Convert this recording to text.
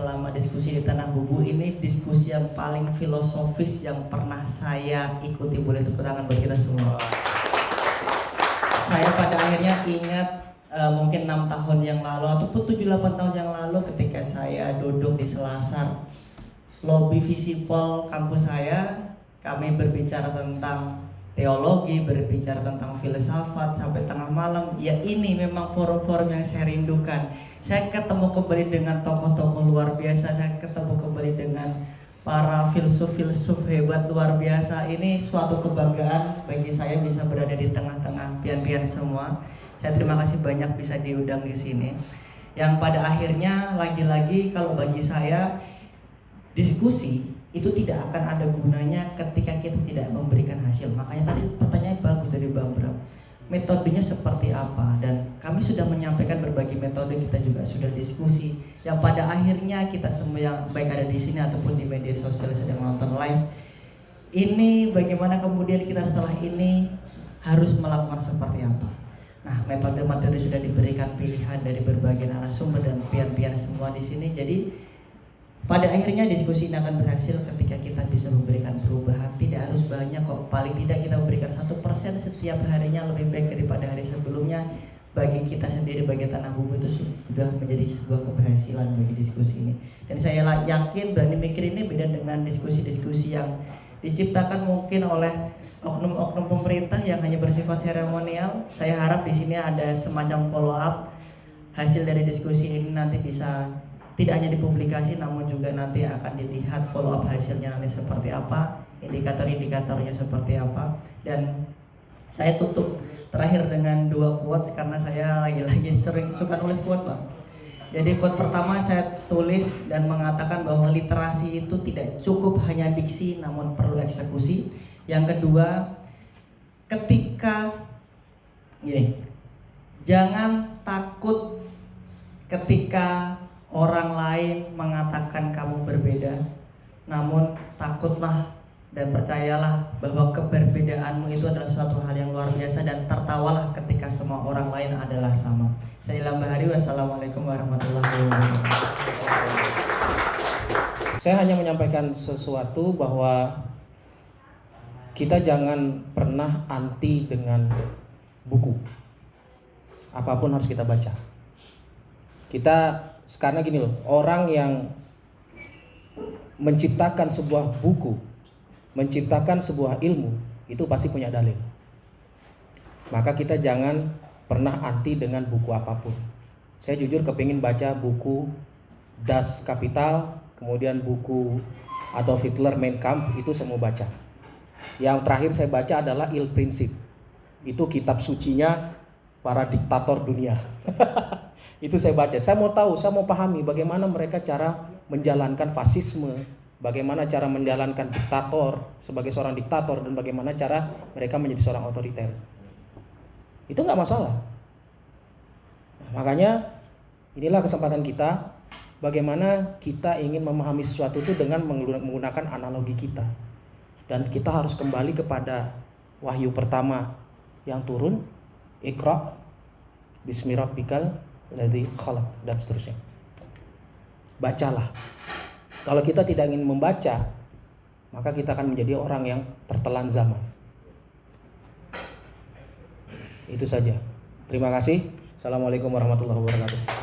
selama diskusi di Tanah Bubu ini diskusi yang paling filosofis yang pernah saya ikuti. Boleh tepuk tangan buat kita semua. Saya pada akhirnya ingat mungkin 6 tahun yang lalu ataupun 7-8 tahun yang lalu ketika saya duduk di Selasar lobi Visipol kampus saya, kami berbicara tentang teologi, berbicara tentang filsafat sampai tengah malam. Ya ini memang forum-forum yang saya rindukan. Saya ketemu kembali dengan tokoh-tokoh luar biasa, saya ketemu kembali dengan para filsuf-filsuf hebat luar biasa. Ini suatu kebanggaan bagi saya bisa berada di tengah-tengah pian-pian semua. Saya terima kasih banyak bisa diundang di sini. Yang pada akhirnya lagi-lagi kalau bagi saya diskusi itu tidak akan ada gunanya ketika kita tidak memberikan hasil. Makanya tadi pertanyaan bagus dari Bang Bram. Metodenya seperti apa? Dan kami sudah menyampaikan berbagai metode, kita juga sudah diskusi. Yang pada akhirnya kita semua yang baik ada di sini ataupun di media sosial sedang menonton live, ini bagaimana kemudian kita setelah ini harus melakukan seperti apa? Nah, metode-metode sudah diberikan pilihan dari berbagai narasumber dan pian-pian semua di sini. Jadi pada akhirnya diskusi ini akan berhasil ketika kita bisa memberikan perubahan. Tidak harus banyak kok, paling tidak kita memberikan 1% setiap harinya lebih baik daripada hari sebelumnya. Bagi kita sendiri, bagi Tanah Bubu itu sudah menjadi sebuah keberhasilan bagi diskusi ini. Dan saya yakin Berani Mikir ini beda dengan diskusi-diskusi yang diciptakan mungkin oleh oknum-oknum pemerintah yang hanya bersifat seremonial. Saya harap di sini ada semacam follow up. Hasil dari diskusi ini nanti bisa tidak hanya dipublikasi, namun juga nanti akan dilihat follow up hasilnya nanti seperti apa, indikator-indikatornya seperti apa. Dan saya tutup terakhir dengan 2 quotes karena saya lagi-lagi sering suka nulis quote, Pak. Jadi quote pertama saya tulis dan mengatakan bahwa literasi itu tidak cukup hanya diksi, namun perlu eksekusi. Yang kedua, ketika gini, jangan takut ketika orang lain mengatakan kamu berbeda, namun takutlah dan percayalah bahwa keberbedaanmu itu adalah suatu hal yang luar biasa, dan tertawalah ketika semua orang lain adalah sama. Saya Ilham Bahari, wassalamualaikum warahmatullahi wabarakatuh. Saya hanya menyampaikan sesuatu bahwa kita jangan pernah anti dengan buku. Apapun harus kita baca. Karena gini loh, orang yang menciptakan sebuah buku, menciptakan sebuah ilmu, itu pasti punya dalil. Maka kita jangan pernah anti dengan buku apapun. Saya jujur kepingin baca buku Das Kapital, kemudian buku Adolf Hitler Mein Kampf, itu saya mau baca. Yang terakhir saya baca adalah Il Principe. Itu kitab sucinya para diktator dunia. Itu saya baca, saya mau tahu, saya mau pahami bagaimana mereka cara menjalankan fasisme, bagaimana cara menjalankan diktator sebagai seorang diktator, dan bagaimana cara mereka menjadi seorang otoriter. Itu nggak masalah. Nah, makanya inilah kesempatan kita, bagaimana kita ingin memahami sesuatu itu dengan menggunakan analogi kita. Dan kita harus kembali kepada wahyu pertama yang turun, Iqra bismi rabbikal ladzi khalaq, dan seterusnya. Bacalah. Kalau kita tidak ingin membaca, maka kita akan menjadi orang yang tertelan zaman. Itu saja. Terima kasih. Assalamualaikum warahmatullahi wabarakatuh.